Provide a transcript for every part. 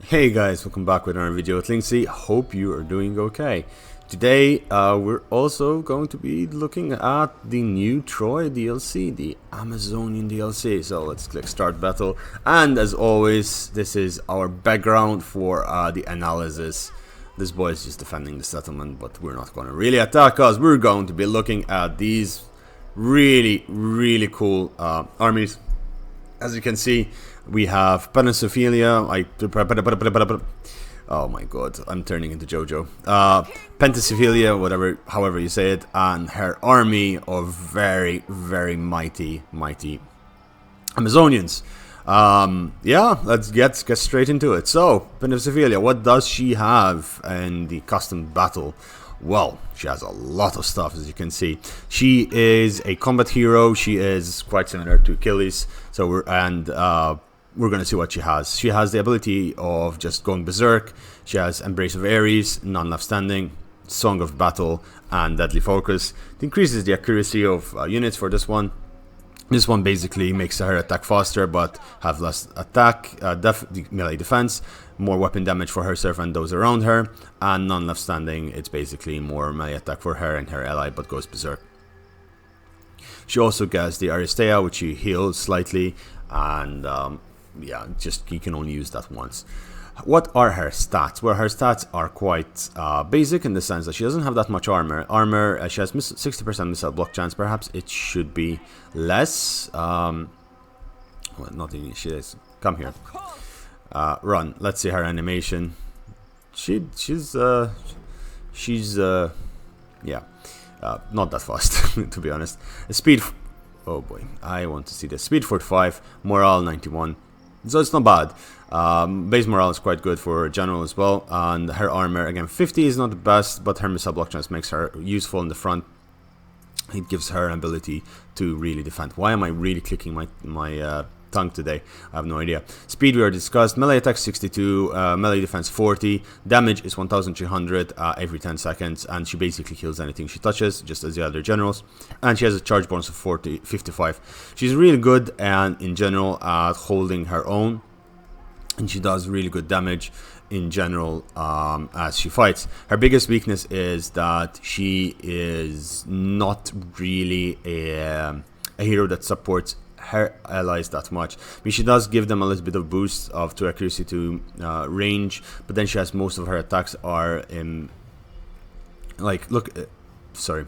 Hey guys, welcome back with another video with Linksy. Hope you are doing okay. Today we're also going to be looking at the new Troy DLC, the Amazonian DLC. So let's click start battle, and as always this is our background for the analysis. This boy is just defending the settlement, but we're not going to really attack us. We're going to be looking at these really cool armies. As you can see, we have Penthasilea. Oh my god, I'm turning into JoJo. Penthasilea, however you say it, and her army of very mighty Amazonians. Yeah, let's get straight into it. So, Penthasilea, what does she have in the custom battle? Well, she has a lot of stuff, as you can see. She is a combat hero. She is quite similar to Achilles. So we're gonna see what she has. She has the ability of just going berserk. She has Embrace of Ares, None Left Standing, Song of Battle, and Deadly Focus. It increases the accuracy of units for this one. This one basically makes her attack faster but have less attack, melee defense, more weapon damage for herself and those around her, and None Left Standing. It's basically more melee attack for her and her ally but goes berserk. She also gets the Aristea, which she heals slightly, and yeah, just you can only use that once. What are her stats? Well, her stats are quite basic in the sense that she doesn't have that much armor. She has 60% missile block chance. Perhaps it should be less. Well, not even she is. Come here. Run. Let's see her animation. She's yeah, not that fast to be honest. Speed. Oh boy, I want to see this. Speed 45, morale 91. So it's not bad. Base morale is quite good for general as well, and her armor again 50 is not the best, but her missile block chance makes her useful in the front. It gives her an ability to really defend. Why am I really clicking my tongue today? I have no idea. Speed we already discussed. Melee attack 62, melee defense 40, damage is 1300 every 10 seconds, and she basically kills anything she touches, just as the other generals. And she has a charge bonus of 55. She's really good and in general at holding her own, and she does really good damage in general as she fights. Her biggest weakness is that she is not really a hero that supports her allies that much. I mean, she does give them a little bit of boost to accuracy to range, but then she has most of her attacks are in sorry,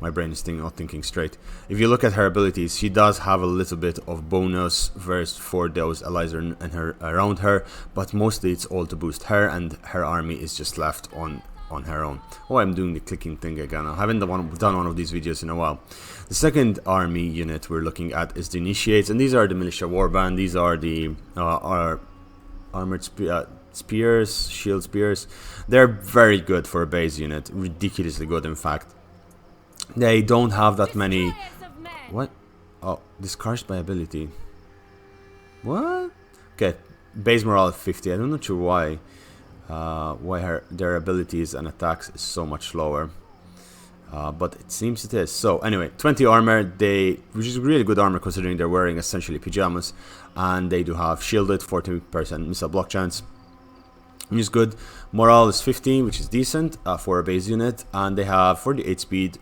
my brain is not thinking straight. If you look at her abilities, she does have a little bit of bonus for those allies around her, but mostly it's all to boost her, and her army is just left on her own. Oh, I'm doing the clicking thing again. I haven't done one of these videos in a while. The second army unit we're looking at is the Initiates, and these are the militia warband. These are the armored spears, shield spears. They're very good for a base unit, ridiculously good in fact. They don't have that many. What? Oh, discouraged by ability. What? Okay, base morale 50. I'm not sure why. Their abilities and attacks is so much lower, but it seems it is. So anyway, 20 armor, which is really good armor considering they're wearing essentially pajamas, and they do have shielded 40% missile block chance, which is good. Morale is 50, which is decent for a base unit, and they have 48 speed,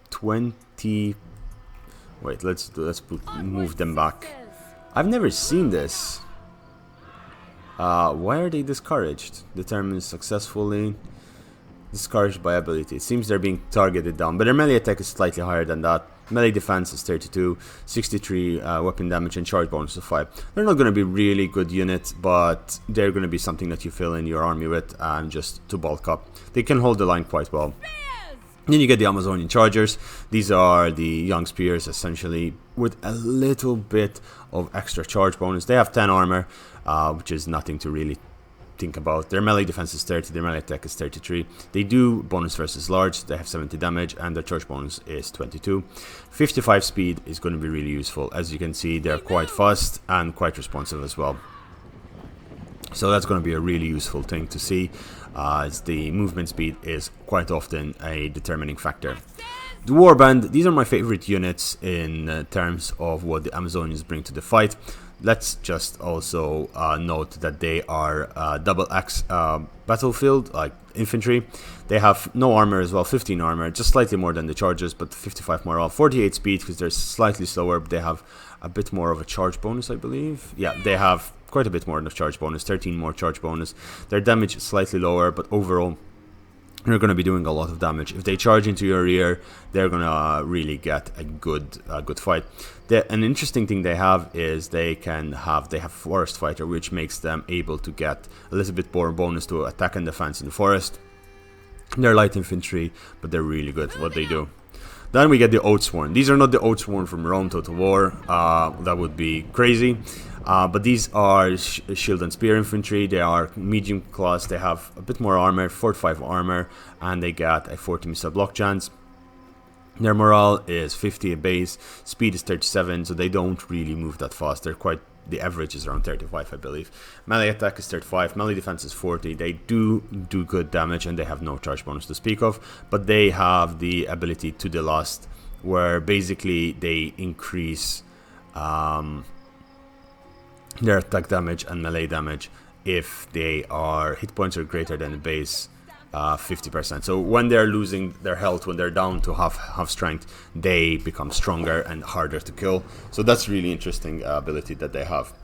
20. Wait, let's move them back. I've never seen this. Why are they discouraged? Determined successfully. Discouraged by ability. It seems they're being targeted down, but their melee attack is slightly higher than that. Melee defense is 32, 63 weapon damage, and charge bonus of 5. They're not going to be really good units, but they're going to be something that you fill in your army with and just to bulk up. They can hold the line quite well. Then you get the Amazonian Chargers. These are the young spears, essentially, with a little bit of extra charge bonus. They have 10 armor, which is nothing to really think about. Their melee defense is 30, their melee attack is 33. They do bonus versus large, they have 70 damage, and their charge bonus is 22. 55 speed is going to be really useful. As you can see, they're quite fast and quite responsive as well. So that's going to be a really useful thing to see, as the movement speed is quite often a determining factor. The warband, these are my favorite units in terms of what the Amazonians bring to the fight. Let's just also note that they are double X battlefield, like infantry. They have no armor as well, 15 armor, just slightly more than the chargers, but 55 morale, 48 speed because they're slightly slower, but they have a bit more of a charge bonus, I believe. Yeah, they have quite a bit more than a charge bonus, 13 more charge bonus. Their damage is slightly lower, but overall they're going to be doing a lot of damage. If they charge into your rear, they're going to really get a good fight. An interesting thing they have is they have forest fighter, which makes them able to get a little bit more bonus to attack and defense in the forest. They're light infantry, but they're really good at what they do. Then we get the Oathsworn. These are not the Oathsworn from Rome Total War. That would be crazy. But these are shield and spear infantry. They are medium class. They have a bit more armor, 45 armor, and they got a 40 missile block chance. Their morale is 50 a base, speed is 37, so they don't really move that fast. The average is around 35, I believe. Melee attack is 35, melee defense is 40. They do good damage, and they have no charge bonus to speak of, but they have the ability to the last, where basically they increase their attack damage and melee damage if their hit points are greater than the base 50%. So when they're losing their health, when they're down to half strength, they become stronger and harder to kill. So that's really interesting ability that they have.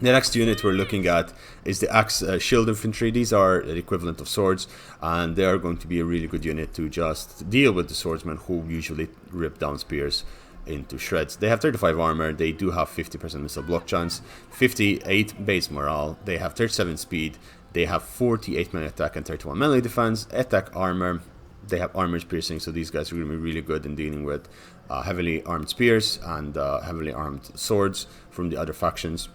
The next unit we're looking at is the Axe Shield Infantry. These are the equivalent of swords, and they are going to be a really good unit to just deal with the swordsmen who usually rip down spears into shreds. They have 35 armor, they do have 50% missile block chance, 58 base morale, they have 37 speed, they have 48 melee attack and 31 melee defense, attack armor, they have armor piercing, so these guys are going to be really good in dealing with heavily armed spears and heavily armed swords from the other factions.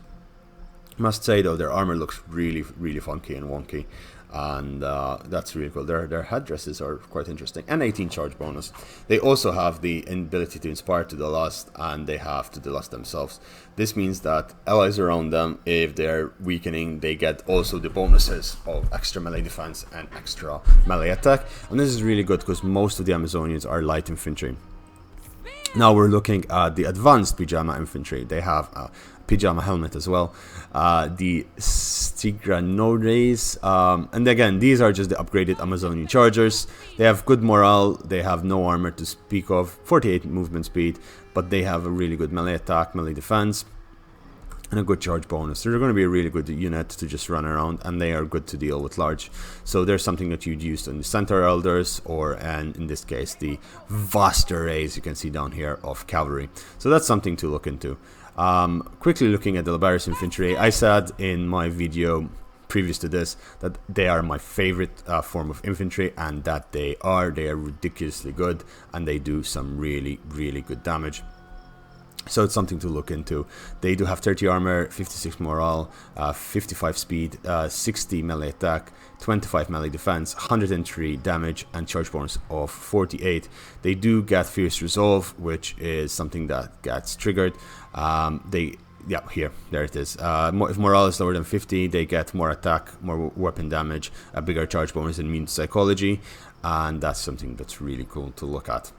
Must say though, their armor looks really funky and wonky, and that's really cool. Their headdresses are quite interesting, and 18 charge bonus. They also have the ability to inspire to the lust, and they have to the lust themselves. This means that allies around them, if they're weakening, they get also the bonuses of extra melee defense and extra melee attack, and this is really good because most of the Amazonians are light infantry. Now we're looking at the advanced Pyjama infantry. They have a Pyjama helmet as well, the Stigranodes, and again, these are just the upgraded Amazonian chargers. They have good morale, they have no armor to speak of, 48 movement speed, but they have a really good melee attack, melee defense, and a good charge bonus. So they're going to be a really good unit to just run around, and they are good to deal with large. So there's something that you'd use in the Centaur Elders, and in this case the vast arrays you can see down here of cavalry. So that's something to look into. Quickly looking at the Labaris infantry, I said in my video previous to this that they are my favorite form of infantry, and that they are ridiculously good, and they do some really good damage. So it's something to look into. They do have 30 armor, 56 morale, 55 speed, 60 melee attack, 25 melee defense, 103 damage, and charge bonus of 48. They do get Fierce Resolve, which is something that gets triggered. There it is. If morale is lower than 50, they get more attack, more weapon damage, a bigger charge bonus, and immune to psychology, and that's something that's really cool to look at.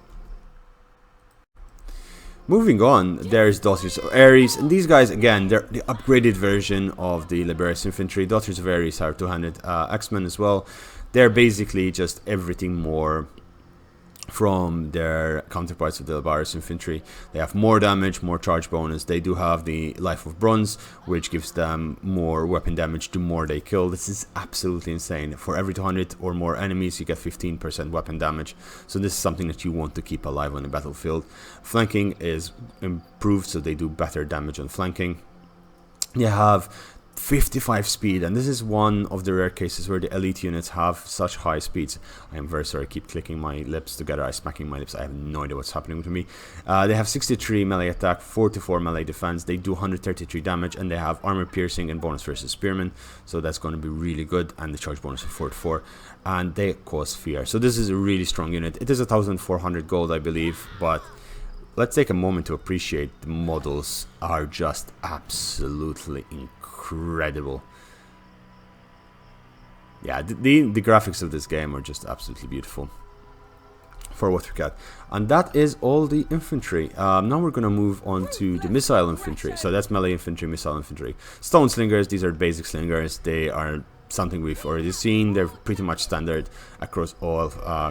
Moving on, there's Daughters of Ares, and these guys, again, they're the upgraded version of the Labaris infantry. Daughters of Ares are 200 X-Men as well. They're basically just everything more from their counterparts of the Labaris infantry. They have more damage, more charge bonus. They do have the Life of Bronze, which gives them more weapon damage the more they kill. This is absolutely insane. For every 200 or more enemies, you get 15% weapon damage. So this is something that you want to keep alive on the battlefield. Flanking is improved, so they do better damage on flanking. They have 55 speed, and this is one of the rare cases where the elite units have such high speeds. I am very sorry, I keep clicking my lips together, I'm smacking my lips, I have no idea what's happening with me. They have 63 melee attack, 44 melee defense, they do 133 damage, and they have armor piercing and bonus versus spearmen, so that's going to be really good, and the charge bonus of 44, and they cause fear. So this is a really strong unit. It is 1,400 gold, I believe, but let's take a moment to appreciate the models are just absolutely incredible. Yeah, the graphics of this game are just absolutely beautiful. for what we got. And that is all the infantry. Now we're going to move on to the missile infantry. So that's melee infantry, missile infantry. Stone slingers, these are basic slingers. They are something we've already seen. They're pretty much standard across all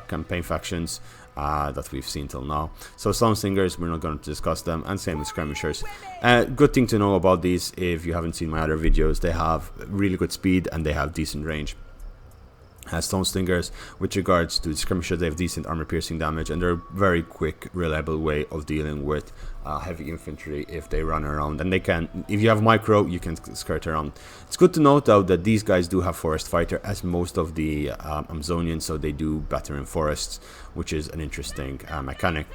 campaign factions that we've seen till now. So stone slingers, we're not going to discuss them, and same with skirmishers. Good thing to know about these, if you haven't seen my other videos, they have really good speed and they have decent range. Stone slingers, with regards to skirmishers, they have decent armor piercing damage, and they're a very quick, reliable way of dealing with heavy infantry if they run around. And they can, if you have micro, you can skirt around. It's good to note though that these guys do have forest fighter, as most of the Amazonians, so they do better in forests, which is an interesting mechanic.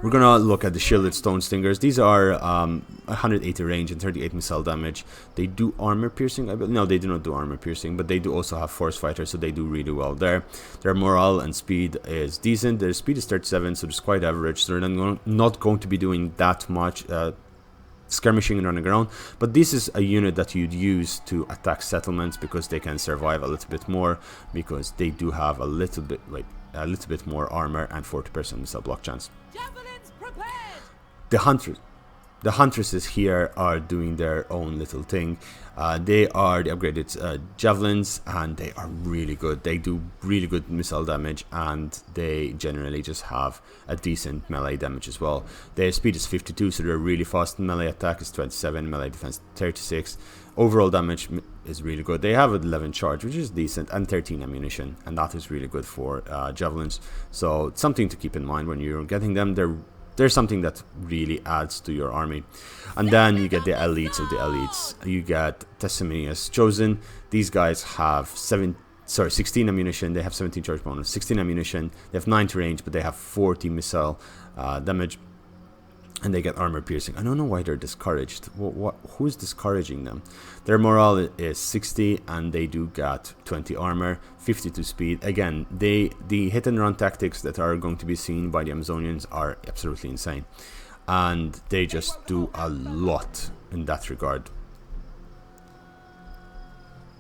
We're gonna look at the shielded stone slingers. These are 180 range and 38 missile damage. They do armor piercing. No, they do not do armor piercing, but they do also have force fighter, so they do really well there. Their morale and speed is decent. Their speed is 37, so it's quite average. So they're not going to be doing that much skirmishing and running around. But this is a unit that you'd use to attack settlements, because they can survive a little bit more, because they do have a little bit more armor and 40% missile block chance. The huntresses here are doing their own little thing. They are the upgraded javelins, and they are really good. They do really good missile damage, and they generally just have a decent melee damage as well. Their speed is 52, so they're really fast. Melee attack is 27, melee defense 36. Overall damage is really good. They have 11 charge, which is decent, and 13 ammunition, and that is really good for javelins. So it's something to keep in mind when you're getting them. There's something that really adds to your army. And then you get the elites of the elites. You get Penthasilea chosen. These guys have 16 ammunition. They have 17 charge bonus, 16 ammunition. They have 90 range, but they have 40 missile damage. And they get armor piercing. I don't know why they're discouraged. Who's discouraging them? Their morale is 60, and they do get 20 armor, 52 speed. Again, the hit and run tactics that are going to be seen by the Amazonians are absolutely insane, and they just do a lot in that regard.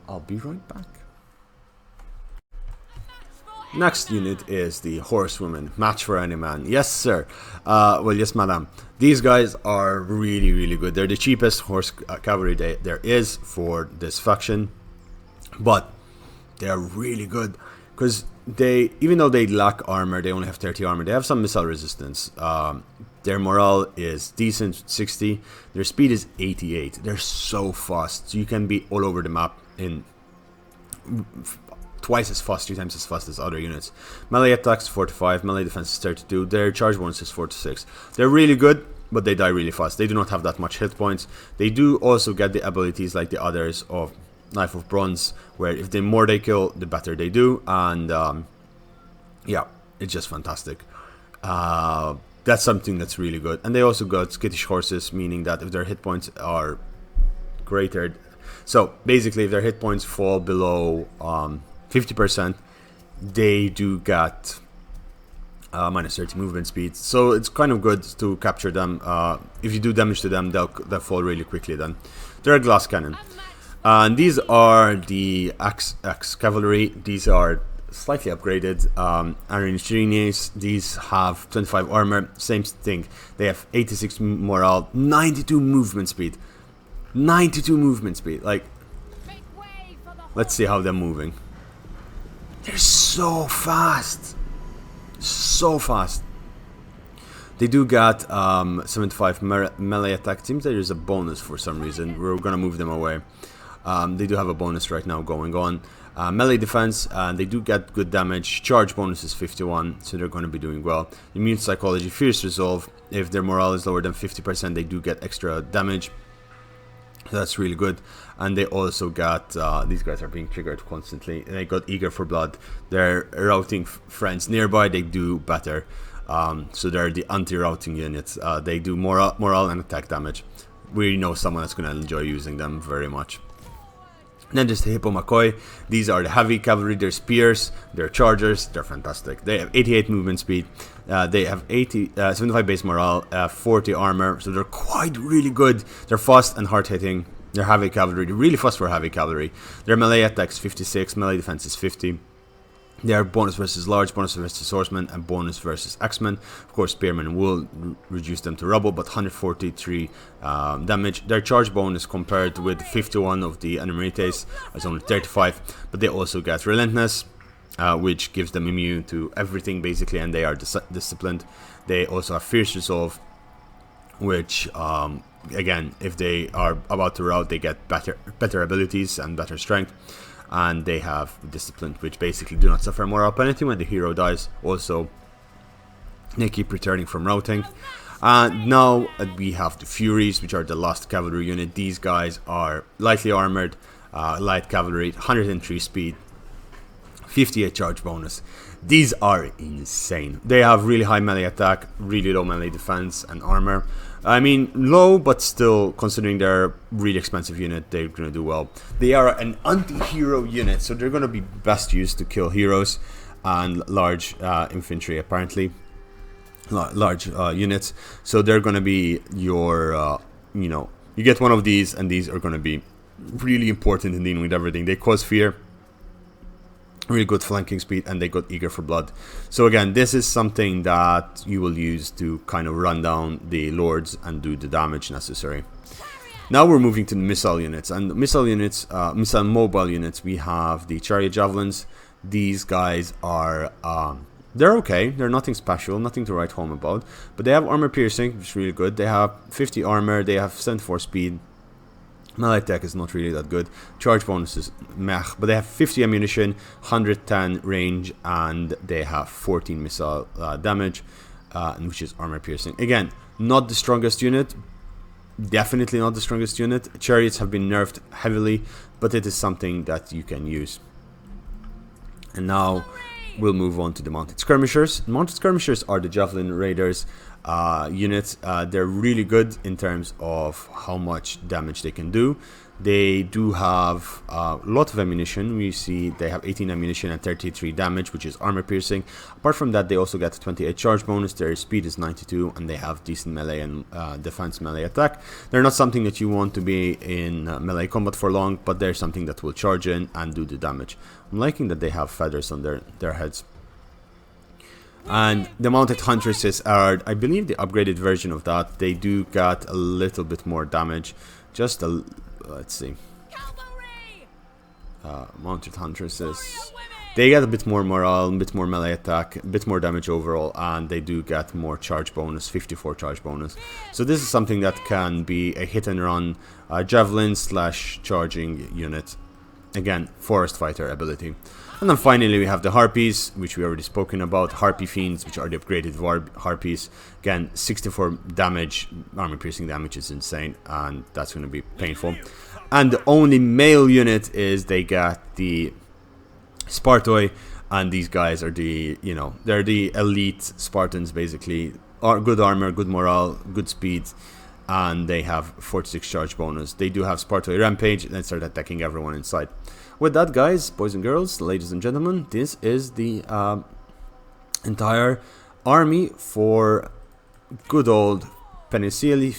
I'll be right back. Next unit is the horsewomen. Match for any man. Yes, sir. Well, yes, madam. These guys are really, really good. They're the cheapest horse cavalry there is for this faction, but they are really good because even though they lack armor, they only have 30 armor. They have some missile resistance. Their morale is decent, 60. Their speed is 88. They're so fast. So you can be all over the map in twice as fast, 3 times as fast as other units. Melee attacks 45, melee defense is 32, their charge bonus is 46. They're really good, but they die really fast. They do not have that much hit points. They do also get the abilities like the others of Knife of Bronze, where if the more they kill, the better they do, and yeah, it's just fantastic. That's something that's really good. And they also got skittish horses, meaning that if their hit points are greater, so basically if their hit points fall below 50%, they do get minus 30 movement speed. So it's kind of good to capture them. If you do damage to them, they'll fall really quickly then. They're a glass cannon. And these are the X cavalry. These are slightly upgraded Arangines. These have 25 armor. Same thing. They have 86 morale, 92 movement speed. 92 movement speed. Like, let's see how they're moving. They're so fast. So fast. They do get 75 melee attack. Seems there is a bonus for some reason. We're gonna move them away. They do have a bonus right now going on. Melee defense, they do get good damage. Charge bonus is 51, so they're going to be doing well. Immune psychology, fierce resolve. If their morale is lower than 50%, they do get extra damage. So that's really good. And they also got, these guys are being triggered constantly. They got eager for blood. They're routing friends nearby. They do better. So they're the anti-routing units. They do morale and attack damage. We know someone that's going to enjoy using them very much. And then there's the Hippo McCoy. These are the heavy cavalry. They're spears, they're chargers, they're fantastic. They have 88 movement speed. They have 75 base morale, 40 armor, so they're quite really good. They're fast and hard hitting. They're heavy cavalry. They're really fast for heavy cavalry. Their melee attacks 56, melee defense is 50. They are bonus versus large, bonus versus swordsman, and bonus versus axemen. Of course, spearmen will reduce them to rubble, but 143 damage. Their charge bonus compared with 51 of the enumerates is only 35, but they also get relentless, which gives them immune to everything basically, and they are disciplined. They also have fierce resolve, which again, if they are about to rout, they get better abilities and better strength. And they have discipline, which basically do not suffer moral penalty when the hero dies. Also, they keep returning from routing. And now we have the Furies, which are the last cavalry unit. These guys are lightly armored, light cavalry, 103 speed, 58 charge bonus. These are insane. They have really high melee attack, really low melee defense and armor. I mean, low, but still, considering they're really expensive unit, they're going to do well. They are an anti-hero unit, so they're going to be best used to kill heroes and large infantry, apparently. Large units. So they're going to be your, you know, you get one of these, and these are going to be really important in dealing with everything. They cause fear. Really good flanking speed, and they got eager for blood. So again, this is something that you will use to kind of run down the lords and do the damage necessary. Now we're moving to the missile units, and missile mobile units. We have the chariot javelins. These guys are they're okay. They're nothing special, nothing to write home about, but they have armor piercing, which is really good. They have 50 armor. They have 74 speed. Melee attack is not really that good. Charge bonus is meh, but they have 50 ammunition, 110 range, and they have 14 missile damage, which is armor piercing. Again, not the strongest unit. Definitely not the strongest unit. Chariots have been nerfed heavily, but it is something that you can use. And now we'll move on to the mounted skirmishers. Mounted skirmishers are the javelin raiders units. They're really good in terms of how much damage they can do. They do have a lot of ammunition. We see they have 18 ammunition and 33 damage, which is armor piercing. Apart from that, they also get 28 charge bonus. Their speed is 92, and they have decent melee and defense melee attack. They're not something that you want to be in melee combat for long, but they're something that will charge in and do the damage. I'm liking that they have feathers on their heads. And the mounted huntresses are, I believe, the upgraded version of that. They do get a little bit more damage. Just a, let's see. Mounted huntresses. They get a bit more morale, a bit more melee attack, a bit more damage overall, and they do get more charge bonus, 54 charge bonus. So this is something that can be a hit and run javelin / charging unit. Again, forest fighter ability. And then finally we have the harpies, which we already spoken about. Harpy fiends, which are the upgraded harpies. Again, 64 damage, armor piercing damage is insane, and that's going to be painful. And the only male unit is they get the Spartoi, and these guys are the, you know, they're the elite Spartans basically. Good armor, good morale, good speed, and they have 46 charge bonus. They do have Spartoi rampage and start attacking everyone inside. With that, guys, boys and girls, ladies and gentlemen, this is the entire army for good old Penthasilea,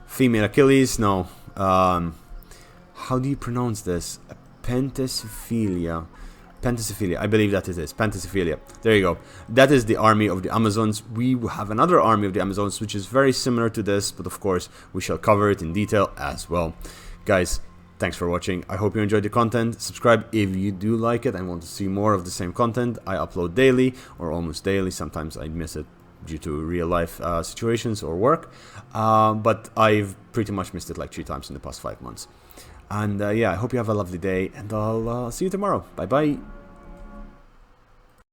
female Achilles. No, how do you pronounce this? Penthasilea. I believe that it is Penthasilea. There you go. That is the army of the Amazons. We have another army of the Amazons, which is very similar to this, but of course we shall cover it in detail as well. Guys, thanks for watching. I hope you enjoyed the content. Subscribe if you do like it and want to see more of the same content. I upload daily or almost daily. Sometimes I miss it due to real life situations or work, but I've pretty much missed it like 3 times in the past 5 months. And yeah, I hope you have a lovely day, and I'll see you tomorrow. Bye bye.